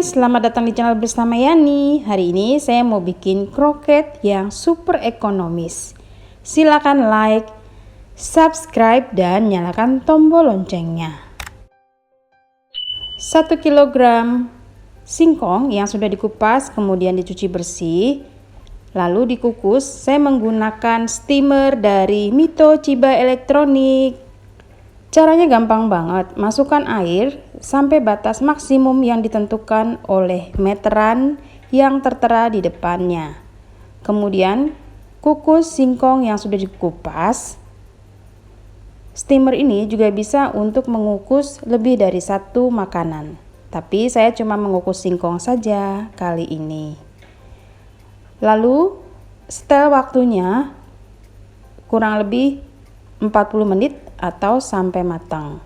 selamat datang di channel bersama Yani. Hari ini saya mau bikin kroket yang super ekonomis. Silakan like, subscribe, dan nyalakan tombol loncengnya. 1 kilogram singkong yang sudah dikupas kemudian dicuci bersih, lalu dikukus. Saya menggunakan steamer dari Mito Chiba Elektronik. Caranya gampang banget, masukkan air sampai batas maksimum yang ditentukan oleh meteran yang tertera di depannya. Kemudian kukus singkong yang sudah dikupas. Steamer ini juga bisa untuk mengukus lebih dari satu makanan, tapi saya cuma mengukus singkong saja kali ini. Lalu setel waktunya kurang lebih 40 menit atau sampai matang.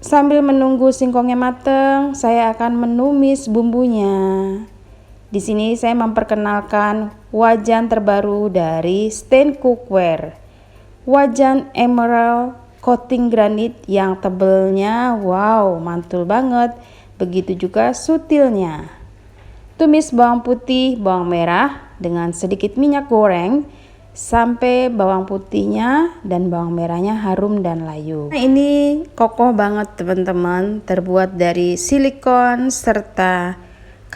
Sambil menunggu singkongnya matang, saya akan menumis bumbunya. Di sini saya memperkenalkan wajan terbaru dari Stain Cookware. Wajan emerald coating granit yang tebelnya wow, mantul banget. Begitu juga sutilnya. Tumis bawang putih, bawang merah dengan sedikit minyak goreng sampai bawang putihnya dan bawang merahnya harum dan layu. Nah, ini kokoh banget teman-teman, terbuat dari silikon serta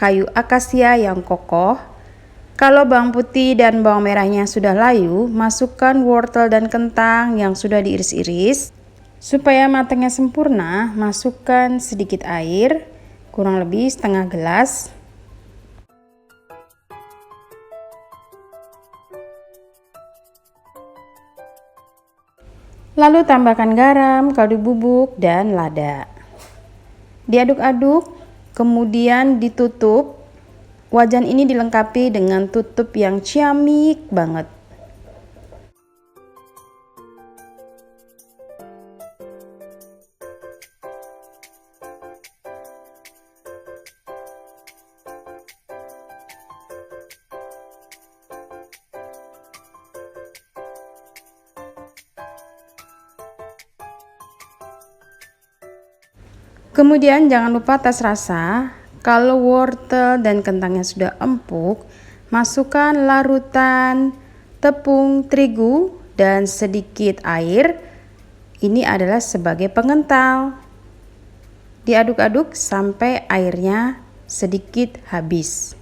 kayu akasia yang kokoh. Kalau bawang putih dan bawang merahnya sudah layu, masukkan wortel dan kentang yang sudah diiris-iris. Supaya matangnya sempurna, masukkan sedikit air, kurang lebih setengah gelas. Lalu tambahkan garam, kaldu bubuk, dan lada. Diaduk-aduk, kemudian ditutup. Wajan ini dilengkapi dengan tutup yang ciamik banget. Kemudian jangan lupa tes rasa. Kalau wortel dan kentangnya sudah empuk, masukkan larutan tepung terigu dan sedikit air. Ini adalah sebagai pengental. Diaduk-aduk sampai airnya sedikit habis.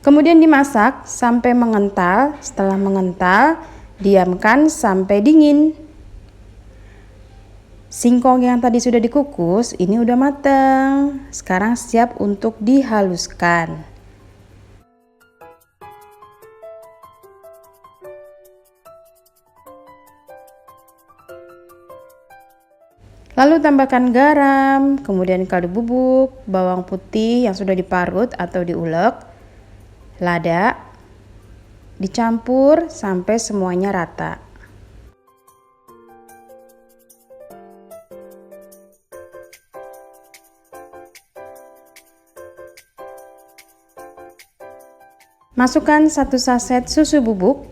Kemudian dimasak sampai mengental. Setelah mengental, diamkan sampai dingin. Singkong yang tadi sudah dikukus, ini udah matang. Sekarang siap untuk dihaluskan. Lalu tambahkan garam, kemudian kaldu bubuk, bawang putih yang sudah diparut atau diulek, lada, dicampur sampai semuanya rata. Masukkan 1 saset susu bubuk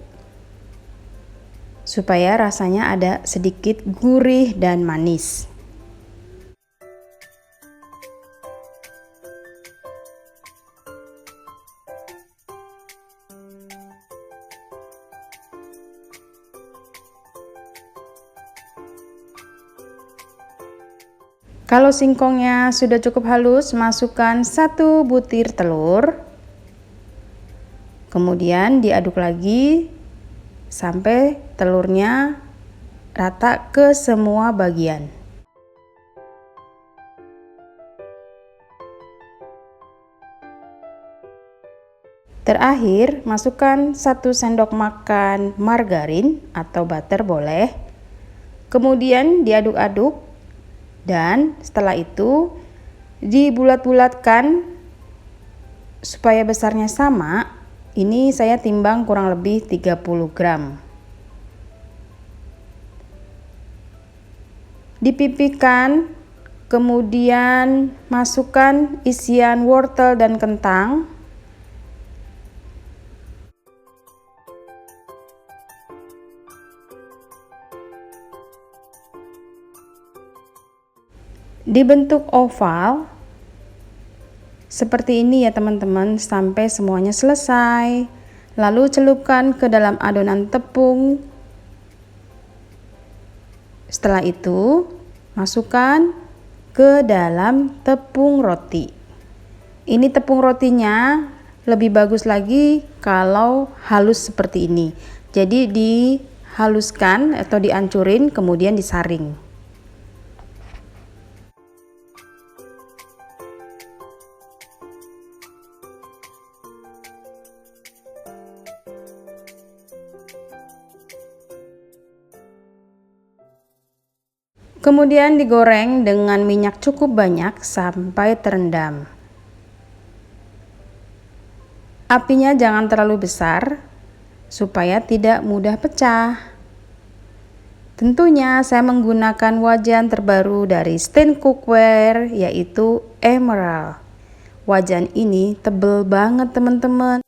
supaya rasanya ada sedikit gurih dan manis. Kalau singkongnya sudah cukup halus, masukkan 1 butir telur. Kemudian diaduk lagi sampai telurnya rata ke semua bagian. Terakhir, masukkan 1 sendok makan margarin atau butter boleh. Kemudian diaduk-aduk. Dan setelah itu dibulat-bulatkan supaya besarnya sama. Ini saya timbang kurang lebih 30 gram. Dipipihkan, kemudian masukkan isian wortel dan kentang. Dibentuk oval seperti ini ya teman-teman, sampai semuanya selesai. Lalu celupkan ke dalam adonan tepung. Setelah itu masukkan ke dalam tepung roti. Ini tepung rotinya lebih bagus lagi kalau halus seperti ini. Jadi dihaluskan atau dihancurin kemudian disaring. Kemudian digoreng dengan minyak cukup banyak sampai terendam. Apinya jangan terlalu besar supaya tidak mudah pecah. Tentunya saya menggunakan wajan terbaru dari Stain Cookware, yaitu Emerald. Wajan ini tebel banget teman-teman.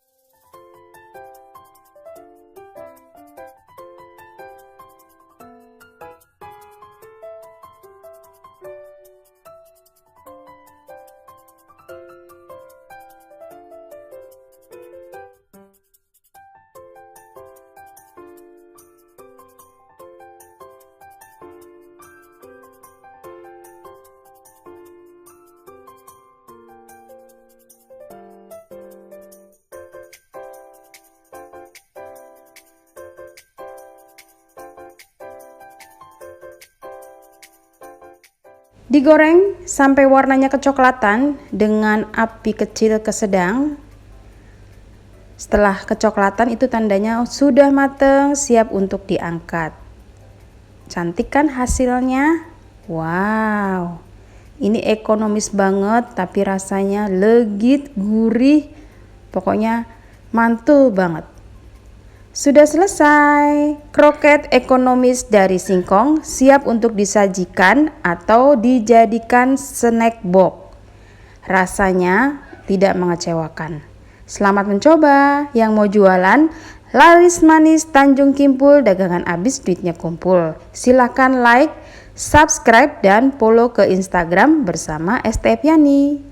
Digoreng sampai warnanya kecoklatan dengan api kecil ke sedang. Setelah kecoklatan itu tandanya sudah matang, siap untuk diangkat. Cantik kan hasilnya? Wow, ini ekonomis banget tapi rasanya legit, gurih, pokoknya mantul banget. Sudah selesai, kroket ekonomis dari singkong siap untuk disajikan atau dijadikan snack box. Rasanya tidak mengecewakan. Selamat mencoba, yang mau jualan laris manis Tanjung Kimpul, dagangan habis duitnya kumpul. Silahkan like, subscribe, dan follow ke Instagram bersama ST Epiani.